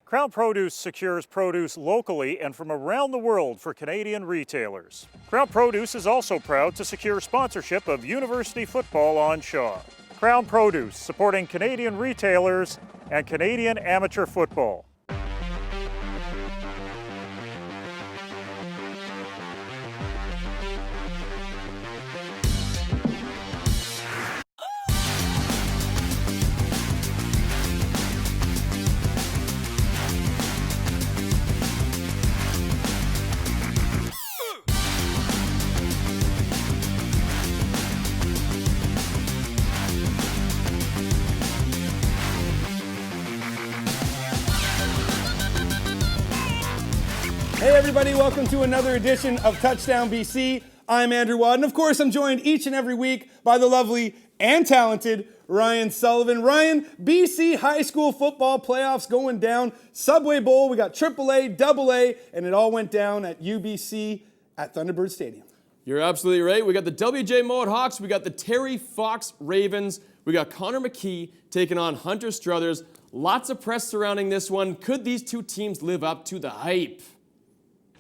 Crown Produce secures produce locally and from around the world for Canadian retailers. Crown Produce is also proud to secure sponsorship of university football on Shaw. Crown Produce, supporting Canadian retailers and Canadian amateur football. Hey everybody, welcome to another edition of Touchdown BC. I'm Andrew Wadden. Of course, I'm joined each and every week by the lovely and talented Ryan Sullivan. Ryan, BC high school football playoffs going down. Subway Bowl, we got AAA, AA, and it all went down at UBC at Thunderbird Stadium. You're absolutely right. We got the WJ Mowat Hawks, we got the Terry Fox Ravens, we got Connor McKee taking on Hunter Struthers. Lots of press surrounding this one. Could these two teams live up to the hype?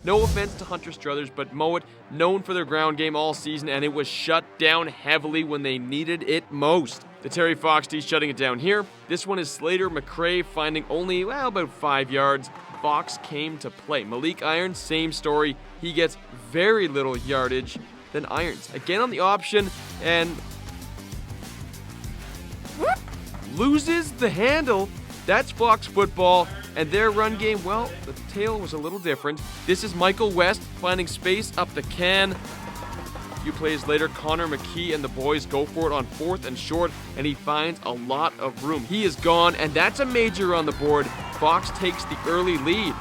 No offense to Hunter Struthers, but Mowat, known for their ground game all season, and it was shut down heavily when they needed it most. The Terry Fox D shutting it down here. This one is Slater McRae finding only, about 5 yards. Fox came to play. Malik Irons, same story. He gets very little yardage. Then Irons, again on the option, and loses the handle. That's Fox football. And their run game, well, the tale was a little different. This is Michael West finding space up the can. A few plays later, Connor McKee and the boys go for it on 4th and short, and he finds a lot of room. He is gone, and that's a major on the board. Fox takes the early lead.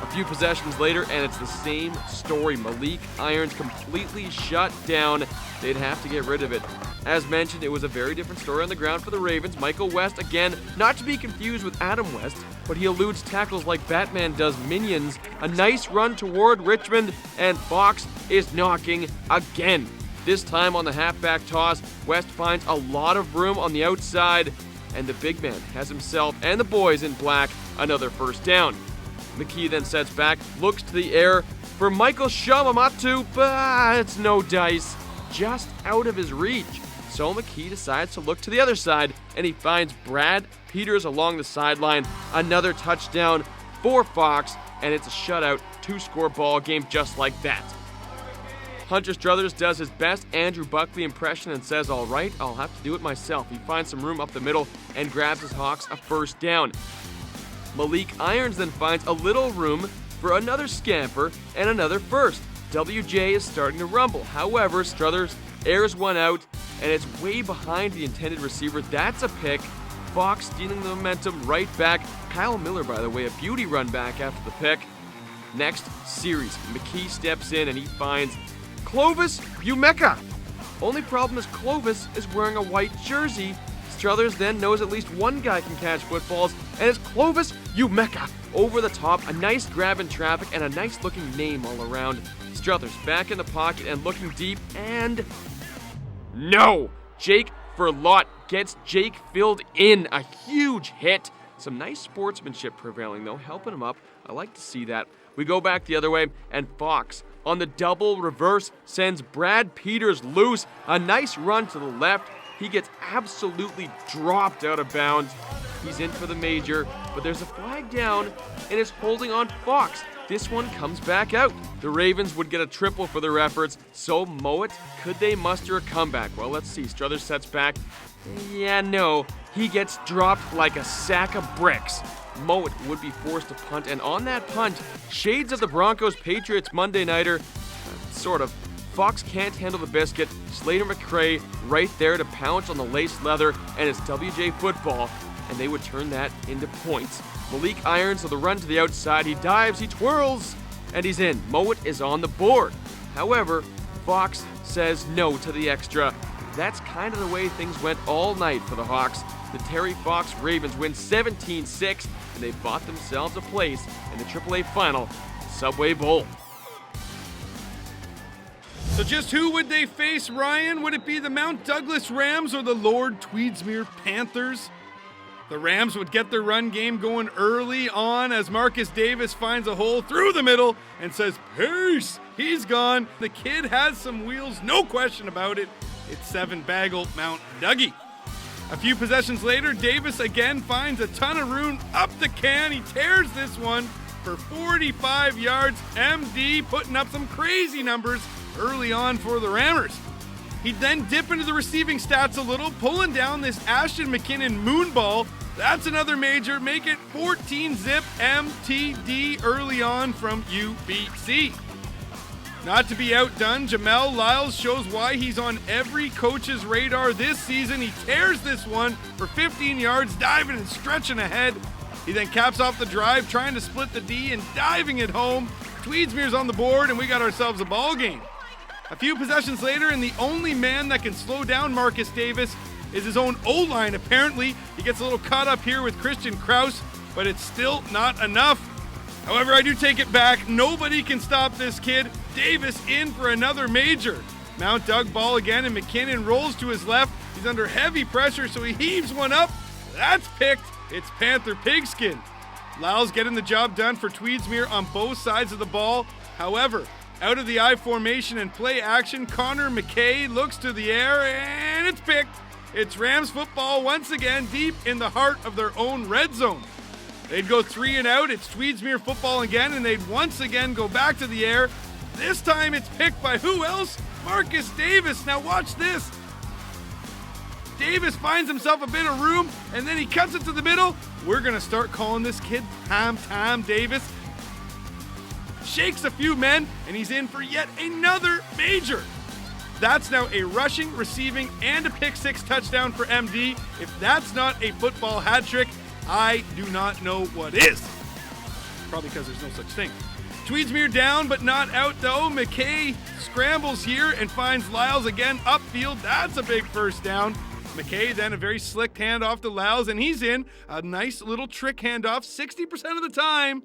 A few possessions later, and it's the same story. Malik Irons completely shut down. They'd have to get rid of it. As mentioned, it was a very different story on the ground for the Ravens. Michael West, again, not to be confused with Adam West, but he eludes tackles like Batman does minions. A nice run toward Richmond, and Fox is knocking again. This time on the halfback toss, West finds a lot of room on the outside, and the big man has himself and the boys in black another first down. McKee then sets back, looks to the air for Michael Shamamatu, but it's no dice, just out of his reach. So McKee decides to look to the other side, and he finds Brad Peters along the sideline. Another touchdown for Fox, and it's a shutout, 2-score ball game just like that. Hunter Struthers does his best Andrew Buckley impression and says, all right, I'll have to do it myself. He finds some room up the middle and grabs his Hawks a first down. Malik Irons then finds a little room for another scamper and another first. WJ is starting to rumble. However, Struthers airs one out, and it's way behind the intended receiver. That's a pick. Fox stealing the momentum right back. Kyle Miller, by the way, a beauty run back after the pick. Next series, McKee steps in and he finds Clovis Umeka. Only problem is Clovis is wearing a white jersey. Struthers then knows at least one guy can catch footballs, and it's Clovis Umeka. Over the top, a nice grab in traffic, and a nice looking name all around. Struthers back in the pocket and looking deep, and no! Jake Verlot gets Jake filled in. A huge hit. Some nice sportsmanship prevailing though, helping him up. I like to see that. We go back the other way, and Fox on the double reverse sends Brad Peters loose. A nice run to the left. He gets absolutely dropped out of bounds. He's in for the major, but there's a flag down, and it's holding on Fox. This one comes back out. The Ravens would get a triple for their efforts, so Mowat, could they muster a comeback? Well, let's see. Struthers sets back. Yeah, no. He gets dropped like a sack of bricks. Mowat would be forced to punt, and on that punt, shades of the Broncos-Patriots Monday Nighter, sort of. Fox can't handle the biscuit. Slater McRae right there to pounce on the lace leather, and it's WJ football, and they would turn that into points. Malik Irons with a run to the outside. He dives, he twirls, and he's in. Mowat is on the board. However, Fox says no to the extra. That's kind of the way things went all night for the Hawks. The Terry Fox Ravens win 17-6, and they bought themselves a place in the AAA final, Subway Bowl. So just who would they face, Ryan? Would it be the Mount Douglas Rams or the Lord Tweedsmuir Panthers? The Rams would get their run game going early on as Marcus Davis finds a hole through the middle and says, peace, he's gone. The kid has some wheels, no question about it. It's 7-bagel Mount Dougie. A few possessions later, Davis again finds a ton of room up the can. He tears this one for 45 yards. MD putting up some crazy numbers early on for the Rammers. He'd then dip into the receiving stats a little, pulling down this Ashton McKinnon moonball. That's another major. Make it 14-zip MTD early on from UBC. Not to be outdone, Jamel Lyles shows why he's on every coach's radar this season. He tears this one for 15 yards, diving and stretching ahead. He then caps off the drive, trying to split the D and diving it home. Tweedsmuir's on the board, and we got ourselves a ball game. A few possessions later, and the only man that can slow down Marcus Davis is his own O-line, apparently. He gets a little caught up here with Christian Kraus, but it's still not enough. However, I do take it back. Nobody can stop this kid. Davis in for another major. Mount Doug ball again, and McKinnon rolls to his left. He's under heavy pressure, so he heaves one up. That's picked. It's Panther Pigskin. Lyles getting the job done for Tweedsmuir on both sides of the ball. However, out of the I formation and play action, Connor McKay looks to the air, and it's picked. It's Rams football once again, deep in the heart of their own red zone. They'd go 3 and out. It's Tweedsmuir football again, and they'd once again go back to the air. This time it's picked by who else? Marcus Davis. Now watch this. Davis finds himself a bit of room, and then he cuts it to the middle. We're going to start calling this kid Tom Davis. Shakes a few men, and he's in for yet another major. That's now a rushing, receiving, and a pick-6 touchdown for MD. If that's not a football hat trick, I do not know what is. Probably because there's no such thing. Tweedsmuir down, but not out though. McKay scrambles here and finds Lyles again upfield. That's a big first down. McKay then a very slick handoff to Lyles, and he's in. A nice little trick handoff 60% of the time.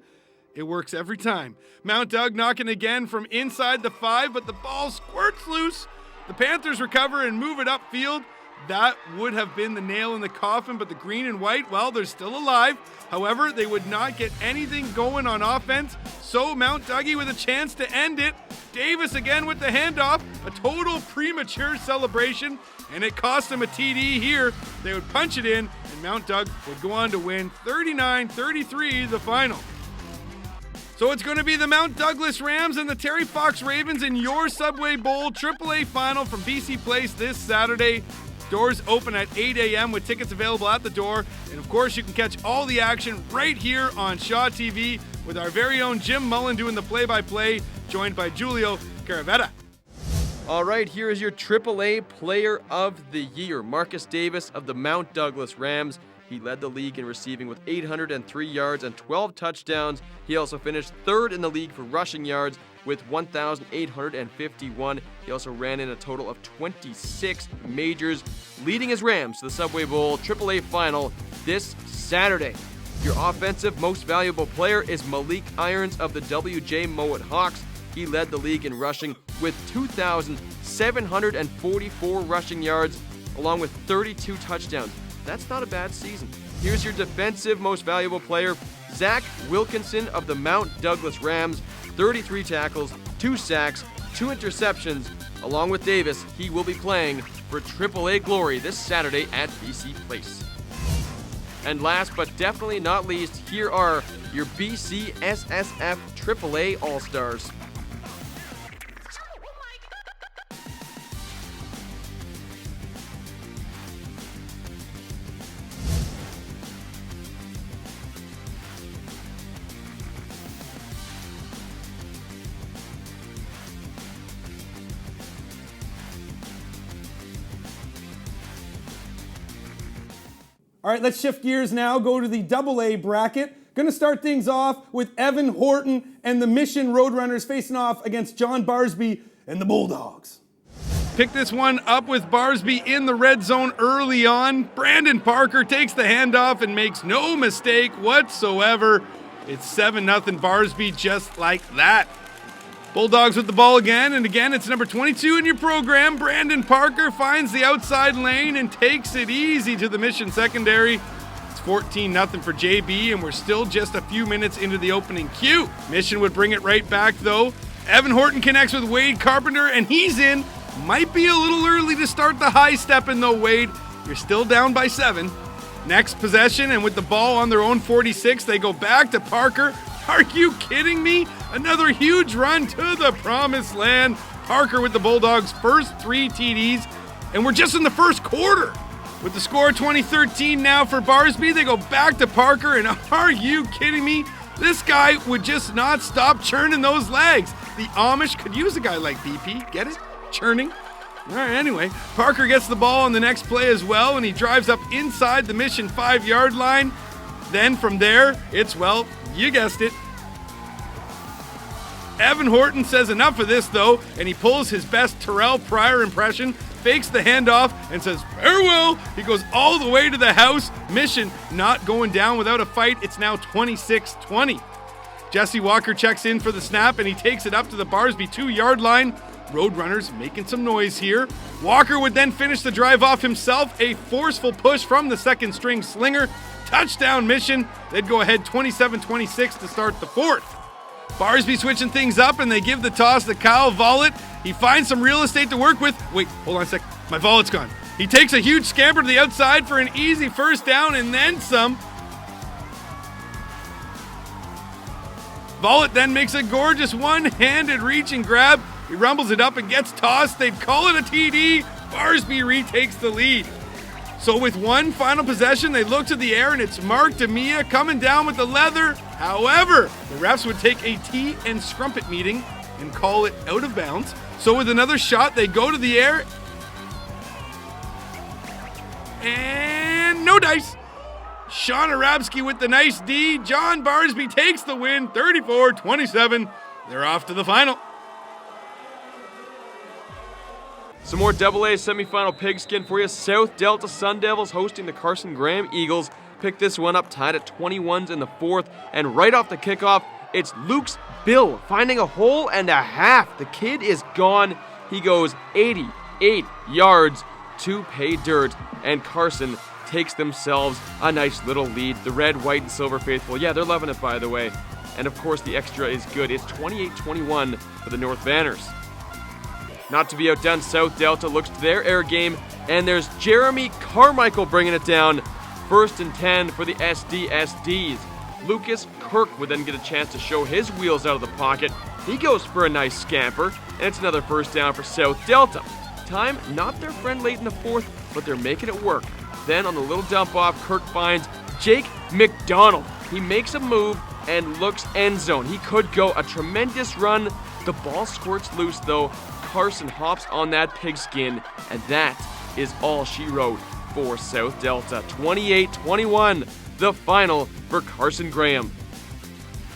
It works every time. Mount Doug knocking again from inside the 5, but the ball squirts loose. The Panthers recover and move it upfield. That would have been the nail in the coffin, but the green and white, well, they're still alive. However, they would not get anything going on offense, so Mount Dougie with a chance to end it. Davis again with the handoff, a total premature celebration, and it cost them a TD here. They would punch it in, and Mount Doug would go on to win 39-33 the final. So it's going to be the Mount Douglas Rams and the Terry Fox Ravens in your Subway Bowl AAA final from BC Place this Saturday. Doors open at 8 a.m. with tickets available at the door. And of course, you can catch all the action right here on Shaw TV with our very own Jim Mullen doing the play-by-play, joined by Julio Caravetta. All right, here is your AAA Player of the Year, Marcus Davis of the Mount Douglas Rams. He led the league in receiving with 803 yards and 12 touchdowns. He also finished third in the league for rushing yards with 1,851. He also ran in a total of 26 majors, leading his Rams to the Subway Bowl AAA final this Saturday. Your offensive most valuable player is Malik Irons of the WJ Mowat Hawks. He led the league in rushing with 2,744 rushing yards, along with 32 touchdowns. That's not a bad season. Here's your defensive most valuable player, Zach Wilkinson of the Mount Douglas Rams. 33 tackles, 2 sacks, 2 interceptions. Along with Davis, he will be playing for AAA glory this Saturday at BC Place. And last but definitely not least, here are your BCSSF AAA All-Stars. All right, let's shift gears now, go to the AA bracket. Going to start things off with Evan Horton and the Mission Roadrunners facing off against John Barsby and the Bulldogs. Pick this one up with Barsby in the red zone early on. Brandon Parker takes the handoff and makes no mistake whatsoever. It's 7-0 Barsby just like that. Bulldogs with the ball again, and again it's number 22 in your program. Brandon Parker finds the outside lane and takes it easy to the Mission secondary. It's 14-0 for JB, and we're still just a few minutes into the opening cue. Mission would bring it right back, though. Evan Horton connects with Wade Carpenter, and he's in. Might be a little early to start the high stepping, though, Wade. You're still down by 7. Next possession, and with the ball on their own 46, they go back to Parker. Are you kidding me? Another huge run to the promised land. Parker with the Bulldogs' first 3 TDs, and we're just in the first quarter. With the score 2013 now for Barsby, they go back to Parker, and are you kidding me? This guy would just not stop churning those legs. The Amish could use a guy like BP. Get it? Churning. All right, anyway, Parker gets the ball on the next play as well, and he drives up inside the Mission 5-yard line. Then from there, it's, well, you guessed it. Evan Horton says enough of this, though, and he pulls his best Terrell Pryor impression, fakes the handoff, and says, farewell. He goes all the way to the house. Mission not going down without a fight. It's now 26-20. Jesse Walker checks in for the snap, and he takes it up to the Barsby 2-yard line. Roadrunners making some noise here. Walker would then finish the drive off himself. A forceful push from the second-string slinger. Touchdown Mission. They'd go ahead 27-26 to start the fourth. Barsby switching things up, and they give the toss to Kyle Vollett. He finds some real estate to work with. Wait, hold on a sec. My Vollett's gone. He takes a huge scamper to the outside for an easy first down and then some. Vollett then makes a gorgeous one-handed reach and grab. He rumbles it up and gets tossed. They'd call it a TD. Barsby retakes the lead. So with one final possession, they look to the air, and it's Mark Demia coming down with the leather. However, the refs would take a tea and scrumpet meeting and call it out of bounds. So with another shot, they go to the air. And no dice. Sean Arabsky with the nice D. John Barsby takes the win, 34-27. They're off to the final. Some more AA semifinal pigskin for you. South Delta Sun Devils hosting the Carson Graham Eagles. Pick this one up tied at 21s in the fourth. And right off the kickoff, it's Luke's Bill finding a hole and a half. The kid is gone. He goes 88 yards to pay dirt. And Carson takes themselves a nice little lead. The red, white, and silver faithful, yeah, they're loving it, by the way. And of course, the extra is good. It's 28-21 for the North Banners. Not to be outdone, South Delta looks to their air game, and there's Jeremy Carmichael bringing it down. 1st and 10 for the SDSDs. Lucas Kirk would then get a chance to show his wheels out of the pocket. He goes for a nice scamper, and it's another first down for South Delta. Time not their friend late in the fourth, but they're making it work. Then on the little dump off, Kirk finds Jake McDonald. He makes a move and looks end zone. He could go a tremendous run. The ball squirts loose though. Carson hops on that pigskin, and that is all she wrote for South Delta. 28-21, the final for Carson Graham.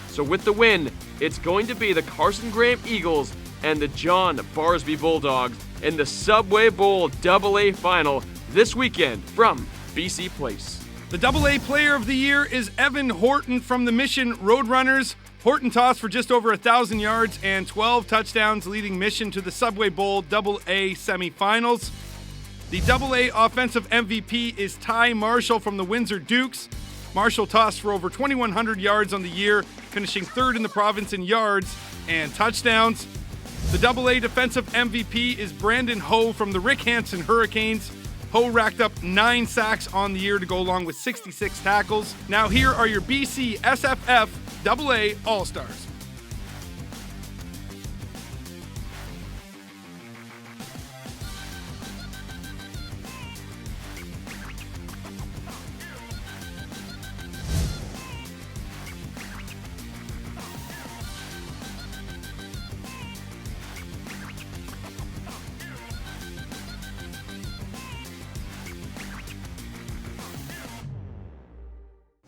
So with the win, it's going to be the Carson Graham Eagles and the John Barsby Bulldogs in the Subway Bowl AA final this weekend from BC Place. The AA Player of the Year is Evan Horton from the Mission Roadrunners. Horton tossed for just over 1,000 yards and 12 touchdowns, leading Mission to the Subway Bowl AA semifinals. The AA offensive MVP is Ty Marshall from the Windsor Dukes. Marshall tossed for over 2,100 yards on the year, finishing 3rd in the province in yards and touchdowns. The AA defensive MVP is Brandon Ho from the Rick Hansen Hurricanes. Ho racked up 9 sacks on the year to go along with 66 tackles. Now here are your BCSSF AA All-Stars.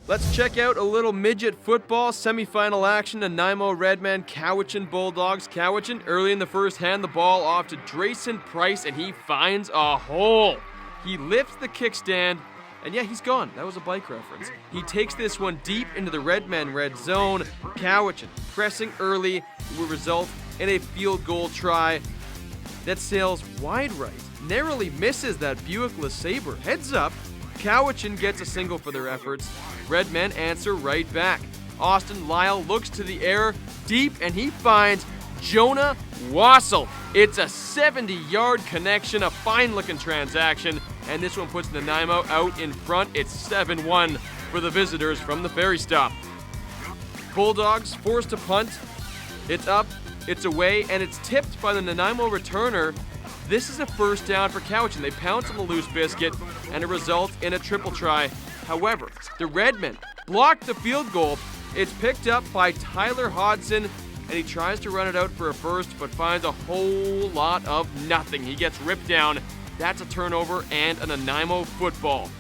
Let's check out a little midget football semifinal action. Nanaimo Redmen, Cowichan Bulldogs. Cowichan early in the first hand the ball off to Drayson Price, and he finds a hole. He lifts the kickstand, and yeah, he's gone. That was a bike reference. He takes this one deep into the Redmen red zone. Cowichan pressing early will result in a field goal try that sails wide right. Narrowly misses that Buick LeSabre. Heads up, Cowichan gets a single for their efforts. Redmen answer right back. Austin Lyle looks to the air deep and he finds Jonah Wassel. It's a 70-yard connection, a fine-looking transaction, and this one puts Nanaimo out in front. It's 7-1 for the visitors from the ferry stop. Bulldogs forced to punt. It's up, it's away, and it's tipped by the Nanaimo returner. This is a first down for Cowichan. They pounce on the loose biscuit, and it results in a triple try. However, the Redmen block the field goal. It's picked up by Tyler Hodson, and he tries to run it out for a first, but finds a whole lot of nothing. He gets ripped down. That's a turnover and a Nanaimo football.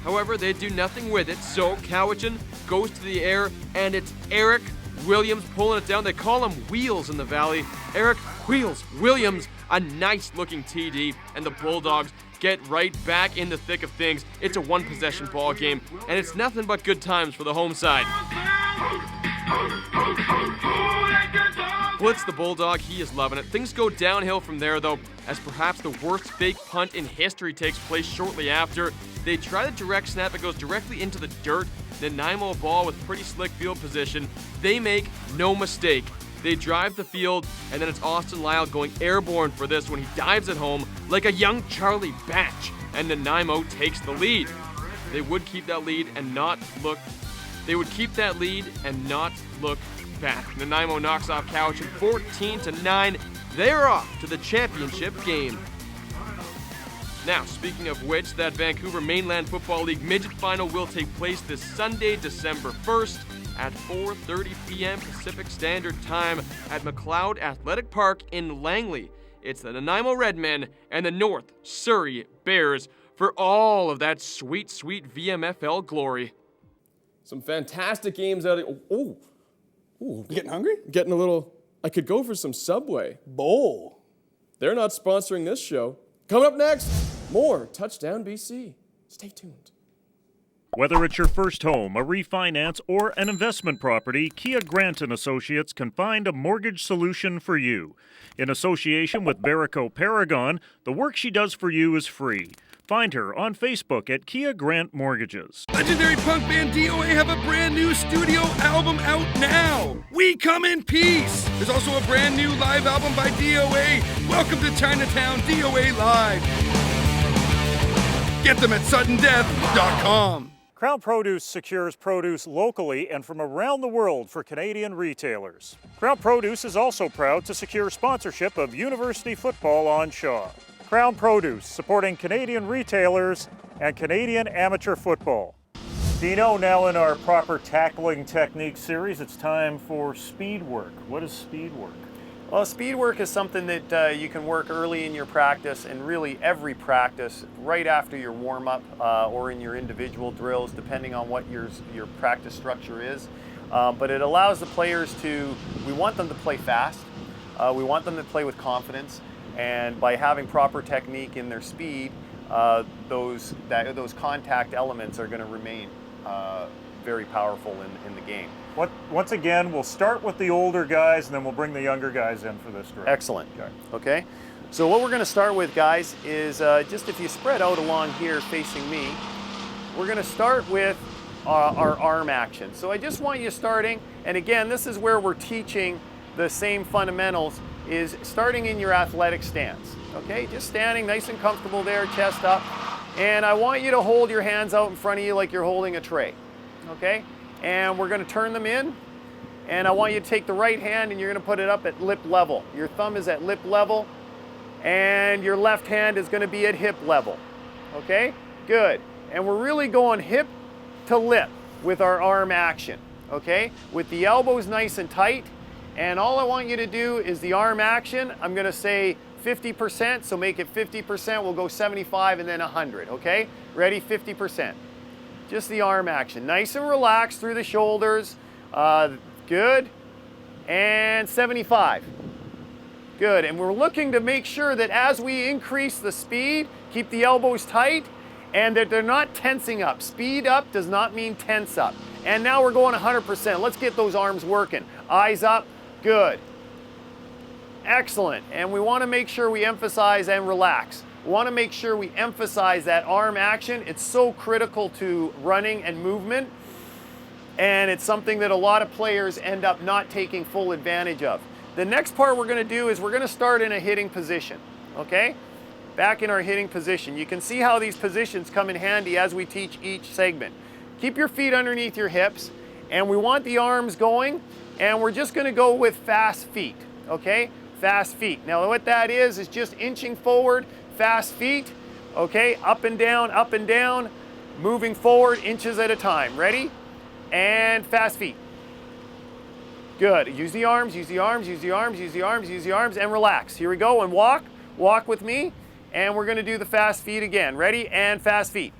However, they do nothing with it, so Cowichan goes to the air, and it's Eric Williams pulling it down. They call him Wheels in the Valley. Eric Wheels Williams, a nice-looking TD, and the Bulldogs get right back in the thick of things. It's a one-possession ball game, and it's nothing but good times for the home side. Blitz the Bulldog, he is loving it. Things go downhill from there, though, as perhaps the worst fake punt in history takes place shortly after. They try the direct snap, it goes directly into the dirt. Nanaimo ball with pretty slick field position. They make no mistake. They drive the field, and then it's Austin Lyle going airborne for this when he dives it home like a young Charlie Batch, and Nanaimo takes the lead. They would keep that lead and not look back. Nanaimo knocks off Cowichan 14-9. They're off to the championship game. Now, speaking of which, that Vancouver Mainland Football League Midget Final will take place this Sunday, December 1st at 4:30 p.m. Pacific Standard Time at McLeod Athletic Park in Langley. It's the Nanaimo Redmen and the North Surrey Bears for all of that sweet, sweet VMFL glory. Some fantastic games out of... Oh, You getting hungry? getting a little... I could go for some Subway. Bowl. They're not sponsoring this show. Coming up next, more Touchdown BC. Stay tuned. Whether it's your first home, a refinance, or an investment property, Kia Grant & Associates can find a mortgage solution for you. In association with Barico Paragon, the work she does for you is free. Find her on Facebook at Kia Grant Mortgages. Legendary punk band DOA have a brand new studio album out now. We Come in Peace. There's also a brand new live album by DOA. Welcome to Chinatown, DOA Live. Get them at suddendeath.com. Crown Produce secures produce locally and from around the world for Canadian retailers. Crown Produce is also proud to secure sponsorship of university football on Shaw. Crown Produce, supporting Canadian retailers and Canadian amateur football. Dino, now in our proper tackling technique series, it's time for speed work. What is speed work? Well, speed work is something that you can work early in your practice and really every practice, right after your warm-up or in your individual drills, depending on what your practice structure is. But it allows the players we want them to play fast, we want them to play with confidence, and by having proper technique in their speed, those contact elements are going to remain very powerful in the game. Once again, we'll start with the older guys and then we'll bring the younger guys in for this drill. Excellent. Okay. So what we're going to start with, guys, is just if you spread out along here facing me, we're going to start with our arm action. So I just want you starting, and again, this is where we're teaching the same fundamentals, is starting in your athletic stance. Okay, just standing nice and comfortable there, chest up, and I want you to hold your hands out in front of you like you're holding a tray. Okay, and we're going to turn them in, and I want you to take the right hand and you're going to put it up at lip level. Your thumb is at lip level, and your left hand is going to be at hip level. Okay, good. And we're really going hip to lip with our arm action. Okay, with the elbows nice and tight, and all I want you to do is the arm action. I'm going to say 50%, so make it 50%. We'll go 75 and then 100. Okay, ready? 50%. Just the arm action. Nice and relaxed through the shoulders. Good. And 75. Good. And we're looking to make sure that as we increase the speed, keep the elbows tight and that they're not tensing up. Speed up does not mean tense up. And now we're going 100%. Let's get those arms working. Eyes up. Good. Excellent. And we want to make sure we emphasize and relax. We want to make sure we emphasize that arm action. It's so critical to running and movement, and it's something that a lot of players end up not taking full advantage of. The next part we're going to do is we're going to start in a hitting position, okay? Back in our hitting position. You can see how these positions come in handy as we teach each segment. Keep your feet underneath your hips, and we want the arms going, and we're just going to go with fast feet, okay? Fast feet. Now what that is just inching forward, fast feet, okay? Up and down, moving forward inches at a time. Ready? And fast feet. Good. Use the arms, use the arms, use the arms, use the arms, use the arms, and relax. Here we go, and walk. Walk with me, and we're going to do the fast feet again. Ready? And fast feet.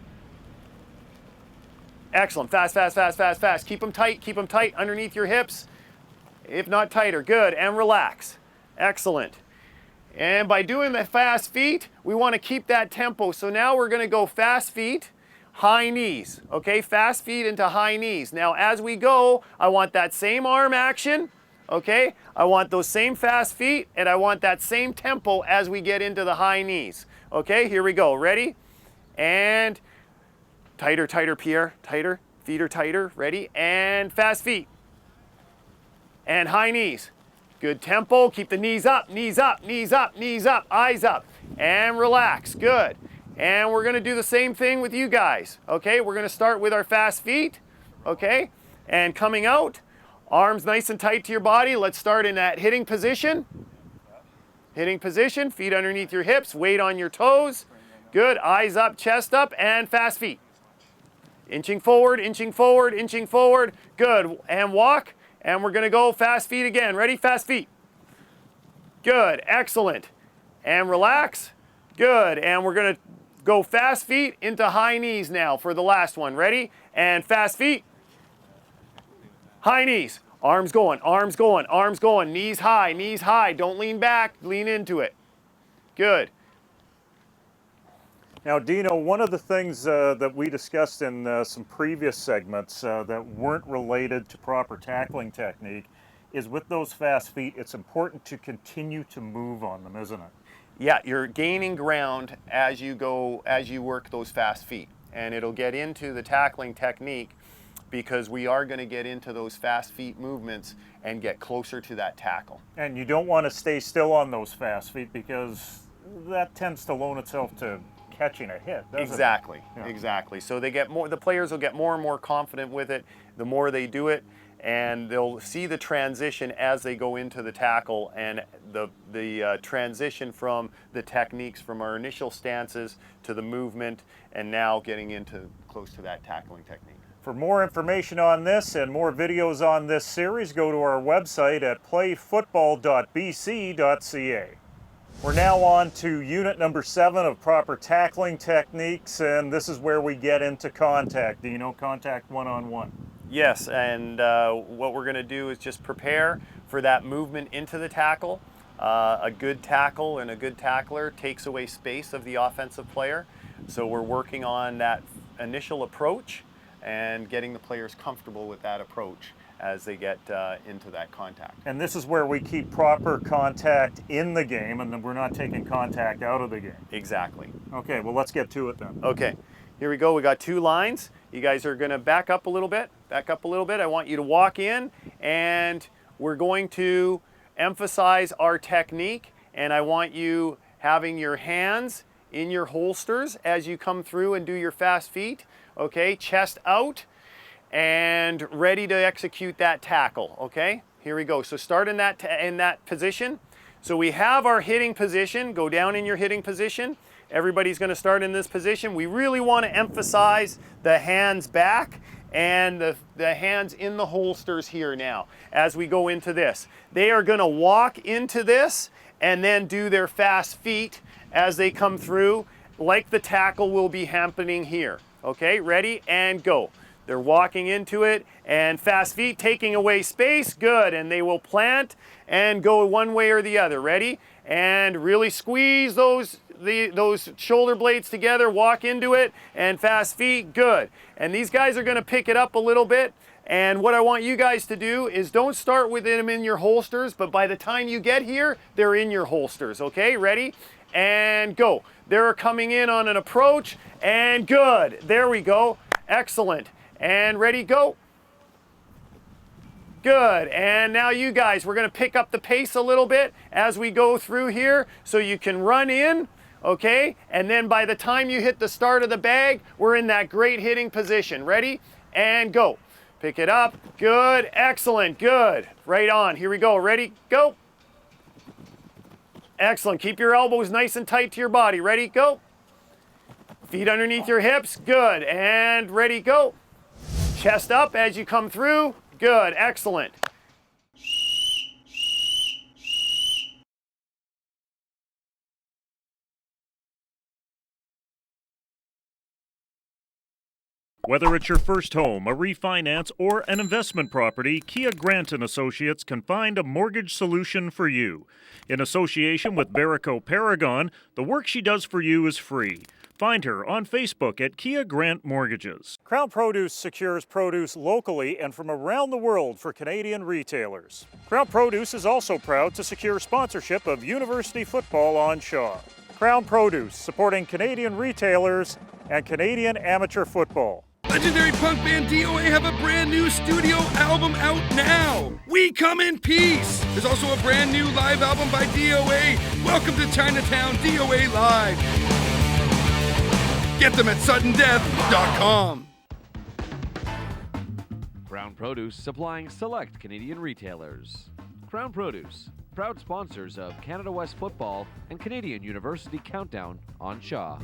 Excellent. Fast, fast, fast, fast, fast. Keep them tight underneath your hips. If not tighter. Good. And relax. Excellent. And by doing the fast feet, we want to keep that tempo. So now we're going to go fast feet, high knees. Okay, fast feet into high knees. Now as we go, I want that same arm action. Okay, I want those same fast feet, and I want that same tempo as we get into the high knees. Okay, here we go. Ready? And tighter, tighter, Pierre. Tighter. Feet are tighter. Ready? And fast feet. And high knees. Good tempo. Keep the knees up, knees up, knees up, knees up, eyes up. And relax. Good. And we're going to do the same thing with you guys. Okay, we're going to start with our fast feet. Okay, and coming out. Arms nice and tight to your body. Let's start in that hitting position. Hitting position. Feet underneath your hips. Weight on your toes. Good. Eyes up, chest up, and fast feet. Inching forward, inching forward, inching forward. Good. And walk. And we're going to go fast feet again. Ready? Fast feet. Good. Excellent. And relax. Good. And we're going to go fast feet into high knees now for the last one. Ready? And fast feet. High knees. Arms going, arms going, arms going. Knees high, knees high. Don't lean back. Lean into it. Good. Now, Dino, one of the things that we discussed in some previous segments that weren't related to proper tackling technique is with those fast feet, it's important to continue to move on them, isn't it? Yeah, you're gaining ground as you go, as you work those fast feet. And it'll get into the tackling technique because we are going to get into those fast feet movements and get closer to that tackle. And you don't want to stay still on those fast feet because that tends to loan itself to catching a hit, doesn't exactly, it? Yeah. Exactly. So they get more, the players will get more and more confident with it the more they do it, and they'll see the transition as they go into the tackle and the transition from the techniques from our initial stances to the movement and now getting into close to that tackling technique. For more information on this and more videos on this series, go to our website at playfootball.bc.ca. We're now on to unit number 7 of proper tackling techniques, and this is where we get into contact, Dino, contact one-on-one. Yes, and what we're going to do is just prepare for that movement into the tackle. A good tackle and a good tackler takes away space of the offensive player, so we're working on that initial approach and getting the players comfortable with that approach as they get into that contact. And this is where we keep proper contact in the game, and then we're not taking contact out of the game. Exactly. Okay, well, let's get to it then. Okay, here we go. We got 2 lines. You guys are going to back up a little bit. Back up a little bit. I want you to walk in, and we're going to emphasize our technique, and I want you having your hands in your holsters as you come through and do your fast feet. Okay, chest out and ready to execute that tackle. Okay, here we go. So start in that position. So we have our hitting position. Go down in your hitting position. Everybody's going to start in this position. We really want to emphasize the hands back and the hands in the holsters here now as we go into this. They are going to walk into this and then do their fast feet as they come through, like the tackle will be happening here. Okay, ready and go. They're walking into it and fast feet, taking away space. Good, and they will plant and go one way or the other. Ready? And really squeeze those shoulder blades together, walk into it, and fast feet. Good. And these guys are going to pick it up a little bit And what I want you guys to do is don't start with them in your holsters, but by the time you get here, they're in your holsters, okay? Ready? And go. They're coming in on an approach, and good. There we go. Excellent. And ready, go. Good. And now you guys, we're going to pick up the pace a little bit as we go through here so you can run in, okay? And then by the time you hit the start of the bag, we're in that great hitting position. Ready? And go. Pick it up. Good. Excellent. Good. Right on. Here we go. Ready? Go. Excellent. Keep your elbows nice and tight to your body. Ready? Go. Feet underneath your hips. Good. And ready? Go. Chest up as you come through. Good. Excellent. Whether it's your first home, a refinance, or an investment property, Kia Grant & Associates can find a mortgage solution for you. In association with Berico Paragon, the work she does for you is free. Find her on Facebook at Kia Grant Mortgages. Crown Produce secures produce locally and from around the world for Canadian retailers. Crown Produce is also proud to secure sponsorship of university football on Shaw. Crown Produce, supporting Canadian retailers and Canadian amateur football. Legendary punk band DOA have a brand new studio album out now. We Come in Peace. There's also a brand new live album by DOA. Welcome to Chinatown, DOA Live. Get them at suddendeath.com. Crown Produce supplying select Canadian retailers. Crown Produce, proud sponsors of Canada West Football and Canadian University Countdown on Shaw.